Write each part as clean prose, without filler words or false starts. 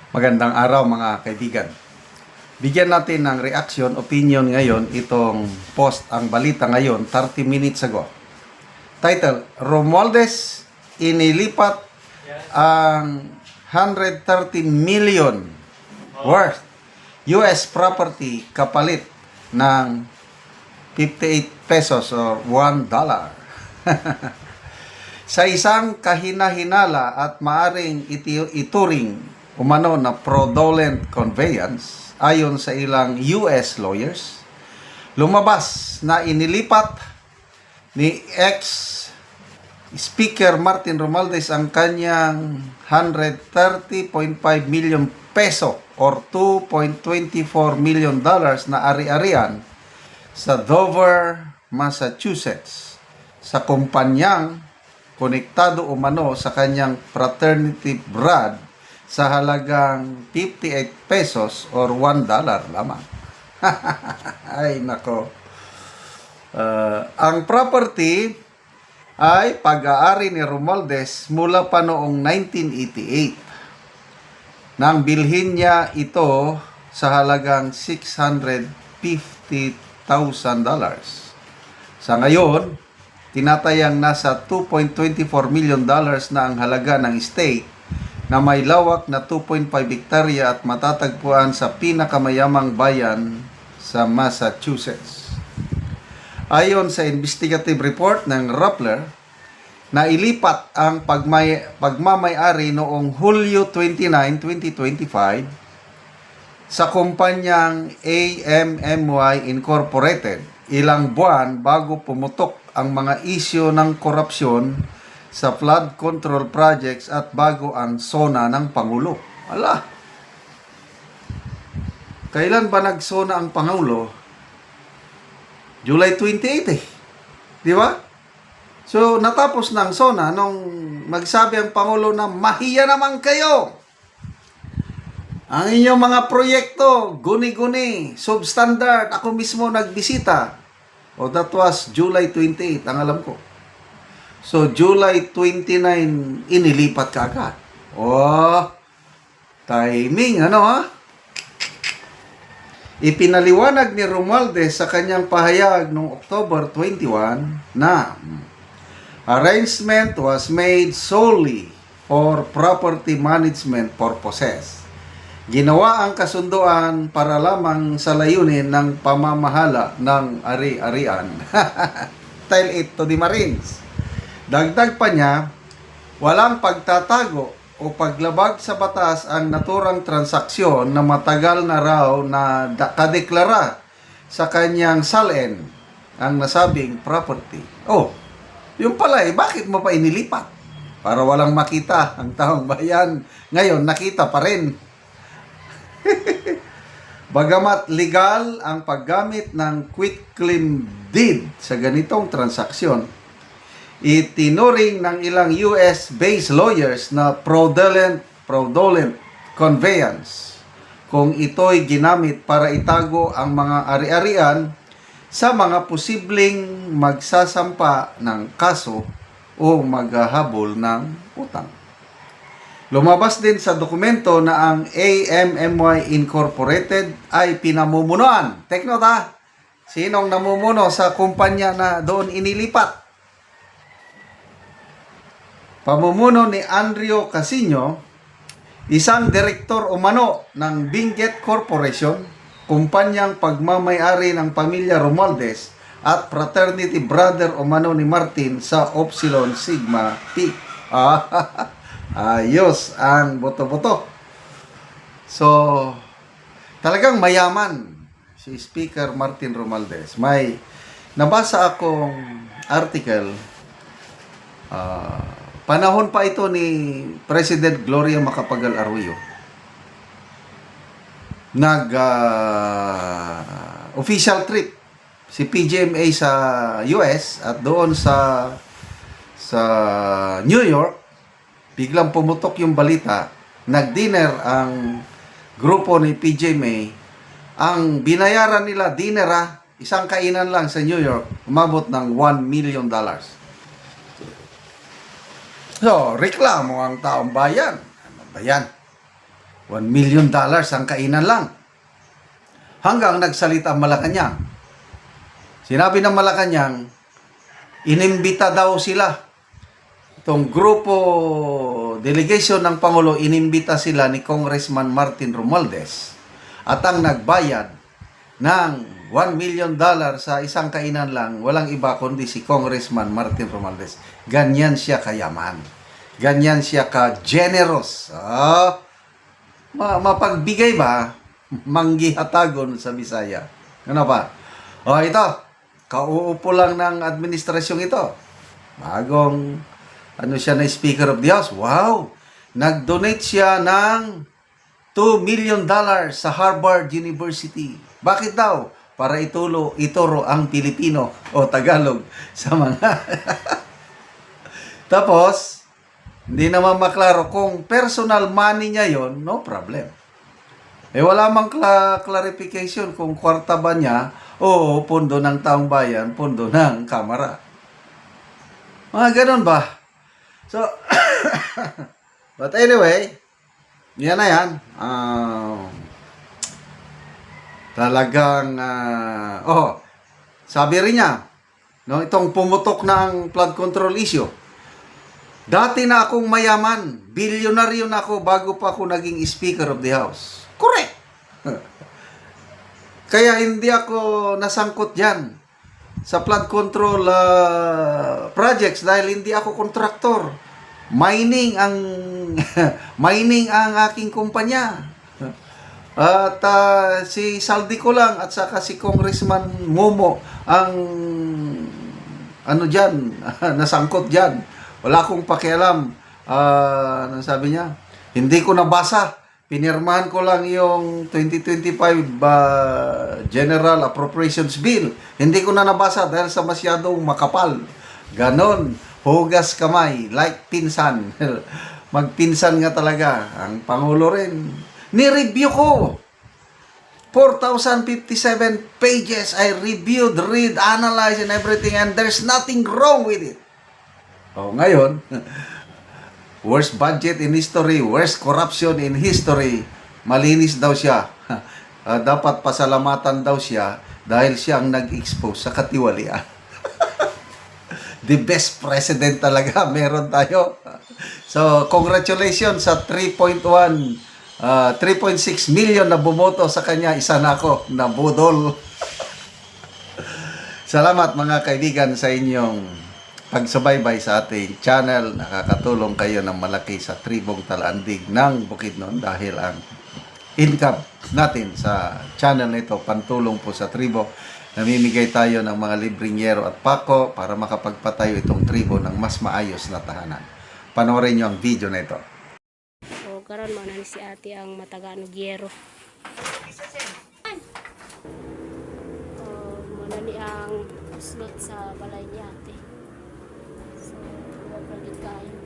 Magandang araw mga kaibigan. Bigyan natin ng reaction, opinion ngayon itong post, ang balita ngayon 30 minutes ago. Title, Romualdez inilipat ang 130 million worth US property kapalit ng 58 pesos or $1. Sa isang kahina-hinala at maaring ituring umano na fraudulent conveyance, ayon sa ilang US lawyers, lumabas na inilipat ni ex-Speaker Martin Romualdez ang kanyang 130.5 million peso or $2.24 million na ari-arian sa Dover, Massachusetts sa kumpanyang konektado umano sa kanyang fraternity brad sa halagang 58 pesos or $1 lamang. Ay nako. Ang property ay pag-aari ni Romualdez mula pa noong 1988. Nang bilhin niya ito sa halagang $650,000. Sa ngayon, tinatayang nasa $2.24 million na ang halaga ng estate na may lawak na 2.5 hektarya at matatagpuan sa pinakamayamang bayan sa Massachusetts. Ayon sa investigative report ng Rappler, nailipat ang pagmamay-ari noong Hulyo 29, 2025 sa kumpanyang AMMY Incorporated ilang buwan bago pumutok ang mga isyu ng korupsyon sa flood control projects at bago ang SONA ng Pangulo. Ala! Kailan ba nag-SONA ang Pangulo? July 28 eh. Di ba? So, natapos ng SONA nung magsabi ang Pangulo na mahiya naman kayo. Ang inyong mga proyekto, guni-guni, substandard, ako mismo nagbisita. O that was July 28, ang alam ko. So, July 29, inilipat ka agad. Oh, timing, ano ha? Ipinaliwanag ni Romualdez sa kanyang pahayag noong October 21 na arrangement was made solely for property management purposes. Ginawa ang kasunduan para lamang sa layunin ng pamamahala ng ari-arian. Tell it to the Marines. Dagdag pa niya, walang pagtatago o paglabag sa batas ang naturang transaksyon na matagal na raw na kadeklara sa kanyang SALN ang nasabing property. Oh, yung pala bakit mo pa inilipat? Para walang makita ang taong bayan. Ngayon, nakita pa rin. Bagamat legal ang paggamit ng quitclaim deed sa ganitong transaksyon, itinuring ng ilang US-based lawyers na fraudulent conveyance kung ito'y ginamit para itago ang mga ari-arian sa mga posibleng magsasampa ng kaso o maghahabol ng utang. Lumabas din sa dokumento na ang AMMY Incorporated ay pinamumunuan. Take note ha, sinong namumuno sa kumpanya na doon inilipat? Pamumuno ni Andrew Casino, isang direktor umano ng Benguet Corporation, kumpanyang pagmamay-ari ng pamilya Romualdez at fraternity brother umano ni Martin sa Upsilon Sigma Pi. Ayos ang boto-boto. So, talagang mayaman si Speaker Martin Romualdez. May nabasa akong article, panahon pa ito ni President Gloria Macapagal Arroyo. Official trip si PGMA sa US at doon sa New York. Biglang pumutok yung balita, nag-dinner ang grupo ni PGMA. Ang binayaran nila, dinner isang kainan lang sa New York, umabot ng $1 million. So, reklamo ang taong bayan. Ano ba yan? $1 million ang kainan lang. Hanggang nagsalita ang Malacanang. Sinabi ng Malacanang, inimbita daw sila. Itong grupo, delegation ng Pangulo, inimbita sila ni Congressman Martin Romualdez. At ang nagbayad ng $1 million sa isang kainan lang, walang iba kundi si Congressman Martin Romualdez. Ganyan siya kayaman. Ganyan siya ka-generous. Mapagbigay ba? Manggihatagon sa Bisaya. Ano ba? Ito. Kauupo lang ng administrasyong ito. Bagong, siya na Speaker of the House. Wow! Nag-donate siya ng $2 million sa Harvard University. Bakit daw? Para ituro ang Pilipino o Tagalog sa mga... Tapos, hindi naman maklaro kung personal money niya yon, no problem. Wala mang clarification kung kwarta ba niya o pondo ng taong bayan, pondo ng kamara. Mga ganun ba? So, but anyway, yan na yan. Talagang, sabi rin niya, no, itong pumutok ng flood control issue. Dati na akong mayaman, bilyonaryo na ako bago pa ako naging Speaker of the House. Correct! Kaya hindi ako nasangkot dyan sa flood control projects dahil hindi ako kontraktor. Mining ang aking kumpanya. At si Saldi ko lang at saka si Congressman Momo ang dyan, nasangkot dyan. Wala akong pakialam. Ano sabi niya? Hindi ko nabasa. Pinirmahan ko lang yung 2025 General Appropriations Bill. Hindi ko na nabasa dahil sa masyadong makapal. Ganon. Hugas kamay. Like pinsan. Magpinsan nga talaga. Ang Pangulo rin. Ni-review ko. 4,057 pages. I reviewed, read, analyze, and everything. And there's nothing wrong with it. Ngayon, worst budget in history, worst corruption in history, malinis daw siya. Dapat pasalamatan daw siya dahil siya ang nag-expose sa katiwalian. The best president talaga meron tayo. So, congratulations sa 3.6 million na bumoto sa kanya. Isa na ako na budol. Salamat mga kaibigan sa inyong pagsubaybay sa ating channel. Nakakatulong kayo ng malaki sa tribong Talandig ng Bukidnon dahil ang income natin sa channel nito pantulong po sa tribo. Namimigay tayo ng mga libreng yero at pako para makapagpatayo itong tribo ng mas maayos na tahanan. Panoorin nyo ang video na ito. So, karon mo na ni si ate ang matagaan og yero. Muna ni ang slot sa balay ni ate. So, wapagid kayo.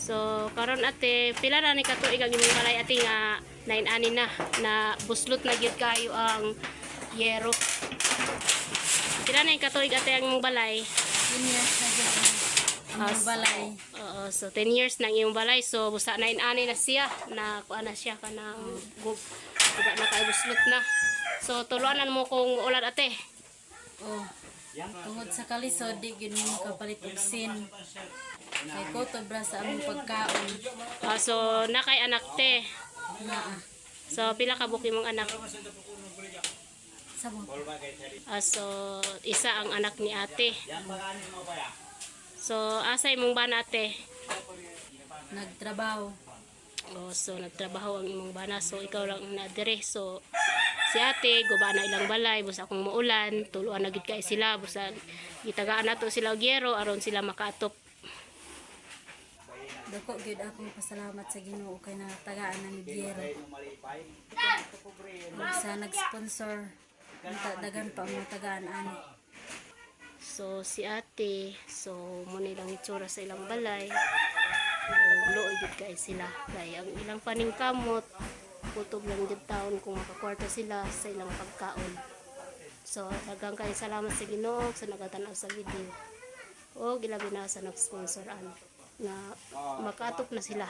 So, karon ate, pila na ni katuig ang imong balay ate nga 9 ani na buslot na gyud kayo ang yero. Pila na ni katuig ate ang imong balay? 10 years na dyan ang balay. Oo, so 10 years na ang imong balay. So, busa 9 ani na siya na kuan na siya kanang guba na kay buslot na. So, tuluanan mo kung ulan ate. Oh. Tungod sa kalisod, di yun mo kapalit og sin. Kay ko to bra sa among pagkaon. So, na kay anak te. Naa. So, pila ka buki mong anak? Sabot. So, isa ang anak ni ate. So, asay mong bana ate? Nagtrabaho. So, nagtrabaho ang imong bana. So, ikaw lang ang nadire. So, si ate, guba na ilang balay. Busa kung muulan, tuluan na gid kay sila. Busa, itagaan na to sila og yero aron sila makaatop. Dako gid akong pasalamat sa Ginoo kay natagaan na ni Giero. Sa nag-sponsor, dagan pa ang matagaan ani. So, si ate, so, muna ilang itsura sa ilang balay. gid kay sila. Kaya ang ilang paningkamot, kutob lang gid taon kung makakwarta sila sa ilang pagkaon. So, daghang kay salamat sa Ginoo sa nagatanaw sa video. O gilabi na sa nag-sponsoran na makatop na sila.